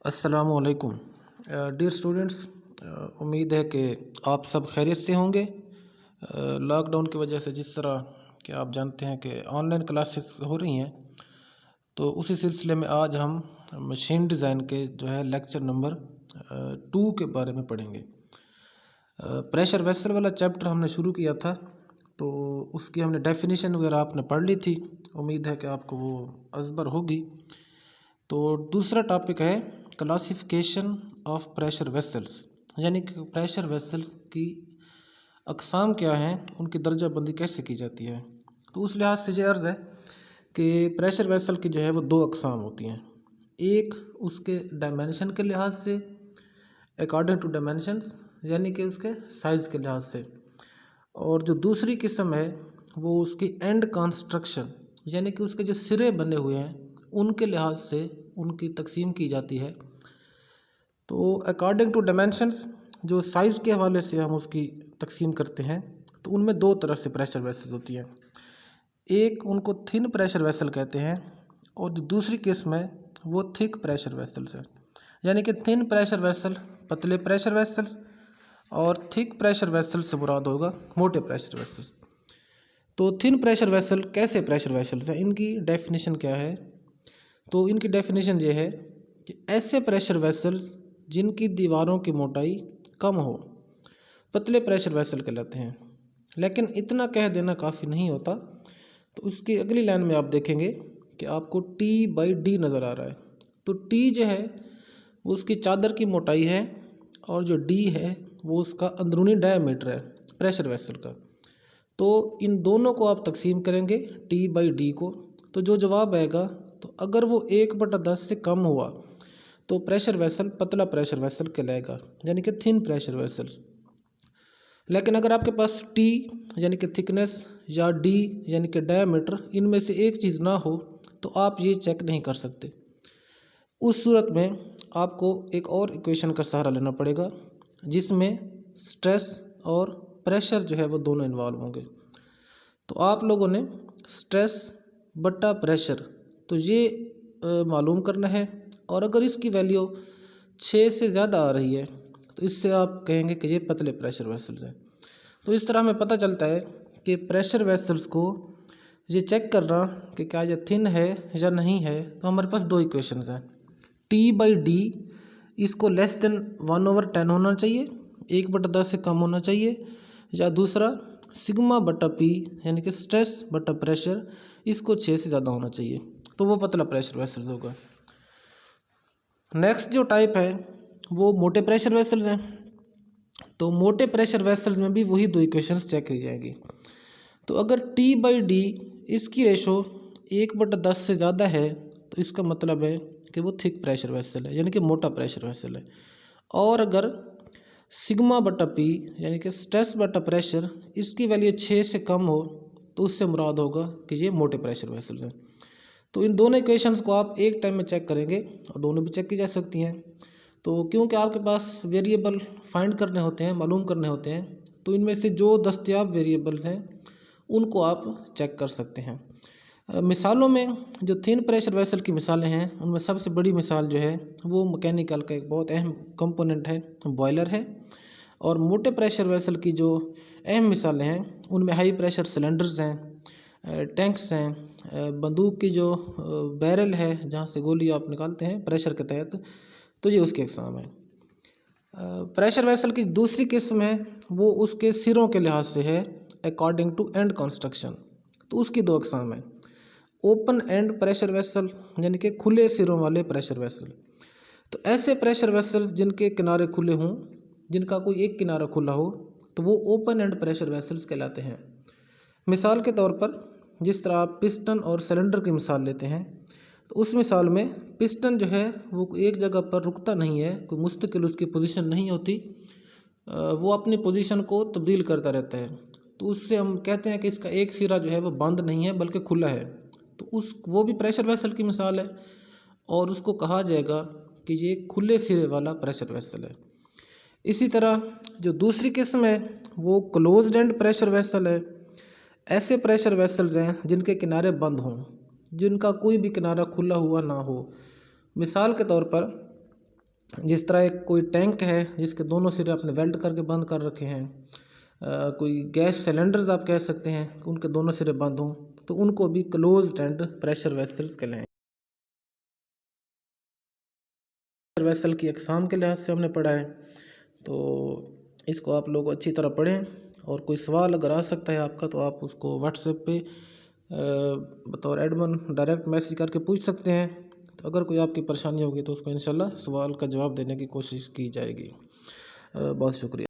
अस्सलामुअलैकुम dear students. उम्मीद है कि आप सब खैरियत से होंगे। लॉकडाउन की वजह से जिस तरह कि आप जानते हैं कि ऑनलाइन क्लासेस हो रही हैं, तो उसी सिलसिले में आज हम मशीन डिज़ाइन के जो है लेक्चर नंबर 2 के बारे में पढ़ेंगे। प्रेशर वेसल वाला चैप्टर हमने शुरू किया था, तो उसकी हमने डेफिनेशन वगैरह आपने पढ़ ली थी। उम्मीद है कि आपको वो अज़बर होगी। तो दूसरा टॉपिक है क्लासिफिकेशन ऑफ प्रेशर वेसल्स, यानी कि प्रेशर वेसल्स की अक़साम क्या हैं, उनकी दर्जाबंदी कैसे की जाती है। तो उस लिहाज से ये अर्ज़ है कि प्रेशर वेसल की जो है वो दो अक़साम होती हैं। एक उसके डायमेंशन के लिहाज से, अकॉर्डिंग टू डायमेंशंस, यानी कि उसके साइज़ के लिहाज से, और जो दूसरी किस्म है वो उसकी एंड कंस्ट्रक्शन, यानी कि उसके जो सिरे बने हुए हैं उनके लिहाज से उनकी तकसीम की जाती है। तो अकॉर्डिंग टू डायमेंशंस, जो साइज़ के हवाले से हम उसकी तकसीम करते हैं, तो उनमें दो तरह से प्रेशर वेसल्स होती हैं। एक उनको थिन प्रेशर वेसल कहते हैं, और जो दूसरी किस्म है वो थिक प्रेशर वेसल्स है। यानी कि थिन प्रेशर वेसल पतले प्रेशर वेसल्स, और थिक प्रेशर वेसल से मुराद होगा मोटे प्रेशर वेसल्स। तो थिन प्रेशर वेसल कैसे प्रेशर वेसल्स हैं, इनकी डेफिनेशन क्या है। तो इनकी डेफिनेशन ये है कि ऐसे प्रेशर वेसल्स जिनकी दीवारों की मोटाई कम हो पतले प्रेशर वेसल कहलाते हैं। लेकिन इतना कह देना काफ़ी नहीं होता। तो उसकी अगली लाइन में आप देखेंगे कि आपको T/D नज़र आ रहा है। तो T जो है वो उसकी चादर की मोटाई है, और जो D है वो उसका अंदरूनी डायमीटर है प्रेशर वेसल का। तो इन दोनों को आप तकसीम करेंगे T/D को, तो जो जवाब आएगा, तो अगर वो 1/10 से कम हुआ तो प्रेशर वेसल पतला प्रेशर वेसल कहलाएगा, यानी कि थिन प्रेशर वेसल्स। लेकिन अगर आपके पास T यानी कि थिकनेस या D यानी कि डायमीटर, इनमें से एक चीज़ ना हो तो आप ये चेक नहीं कर सकते। उस सूरत में आपको एक और इक्वेशन का सहारा लेना पड़ेगा, जिसमें स्ट्रेस और प्रेशर जो है वो दोनों इन्वॉल्व होंगे। तो आप लोगों ने स्ट्रेस बटा प्रेशर, तो ये मालूम करना है, और अगर इसकी वैल्यू 6 से ज़्यादा आ रही है तो इससे आप कहेंगे कि ये पतले प्रेशर वेसल्स हैं। तो इस तरह हमें पता चलता है कि प्रेशर वेसल्स को ये चेक करना कि क्या ये थिन है या नहीं है, तो हमारे पास दो इक्वेशंस हैं। T/D इसको लेस देन 1/10 होना चाहिए, 1/10 से कम होना चाहिए, या दूसरा सिग्मा बटा P यानी कि स्ट्रेस बटा प्रेशर, इसको 6 से ज़्यादा होना चाहिए, तो वो पतला प्रेशर वेसल्स होगा। नेक्स्ट जो टाइप है वो मोटे प्रेशर वेसल्स हैं। तो मोटे प्रेशर वेसल्स में भी वही दो इक्वेशंस चेक की जाएगी। तो अगर T/D इसकी रेशो 1/10 से ज़्यादा है तो इसका मतलब है कि वो थिक प्रेशर वेसल है, यानी कि मोटा प्रेशर वेसल है। और अगर सिग्मा बटा P यानी कि स्ट्रेस बटा प्रेशर, इसकी वैल्यू 6 से कम हो तो उससे मुराद होगा कि ये मोटे प्रेशर वेसल्स हैं। तो इन दोनों इक्वेशंस को आप एक टाइम में चेक करेंगे, और दोनों भी चेक की जा सकती हैं। तो क्योंकि आपके पास वेरिएबल फाइंड करने होते हैं, मालूम करने होते हैं, तो इनमें से जो दस्तयाब वेरिएबल्स हैं उनको आप चेक कर सकते हैं। मिसालों में जो थिन प्रेशर वेसल की मिसालें हैं, उनमें सबसे बड़ी मिसाल जो है वो मैकेनिकल का एक बहुत अहम कंपोनेंट है, बॉयलर है। और मोटे प्रेशर वेसल की जो अहम मिसालें हैं उनमें हाई प्रेशर सिलेंडर्स हैं, टैंक्स हैं, बंदूक की जो बैरल है जहाँ से गोली आप निकालते हैं प्रेशर के तहत, तो ये उसकी अक़साम है। प्रेशर वेसल की दूसरी किस्म है वो उसके सिरों के लिहाज से है, अकॉर्डिंग टू एंड कंस्ट्रक्शन। तो उसकी दो अक़साम है, ओपन एंड प्रेशर वेसल यानी कि खुले सिरों वाले प्रेशर वेसल। तो ऐसे प्रेशर वेसल्स जिनके किनारे खुले हों, जिनका कोई एक किनारा खुला हो, तो वो ओपन एंड प्रेशर वेसल्स कहलाते हैं। मिसाल के तौर पर जिस तरह आप पिस्टन और सिलेंडर की मिसाल लेते हैं, तो उस मिसाल में पिस्टन जो है वो एक जगह पर रुकता नहीं है, कोई मुस्तकिल उसकी पोजीशन नहीं होती, वो अपनी पोजीशन को तब्दील करता रहता है। तो उससे हम कहते हैं कि इसका एक सिरा जो है वो बंद नहीं है बल्कि खुला है। तो वो भी प्रेशर वेसल की मिसाल है, और उसको कहा जाएगा कि ये खुले सिरे वाला प्रेशर वेसल है। इसी तरह जो दूसरी किस्म है वो क्लोज्ड एंड प्रेशर वेसल है। ऐसे प्रेशर वेसल्स हैं जिनके किनारे बंद हों, जिनका कोई भी किनारा खुला हुआ ना हो। मिसाल के तौर पर जिस तरह एक कोई टैंक है जिसके दोनों सिरे आपने वेल्ड करके बंद कर रखे हैं, कोई गैस सिलेंडर्स आप कह सकते हैं उनके दोनों सिरे बंद हों, तो उनको भी क्लोज्ड एंड प्रेशर वेसल्स कहलाएं। वेसल की अकसाम के लिहाज से हमने पढ़ा है, तो इसको आप लोग अच्छी तरह पढ़ें। और कोई सवाल अगर आ सकता है आपका तो आप उसको व्हाट्सएप पे बतौर एडमिन डायरेक्ट मैसेज करके पूछ सकते हैं। तो अगर कोई आपकी परेशानी होगी तो उसको इंशाल्लाह सवाल का जवाब देने की कोशिश की जाएगी। बहुत शुक्रिया।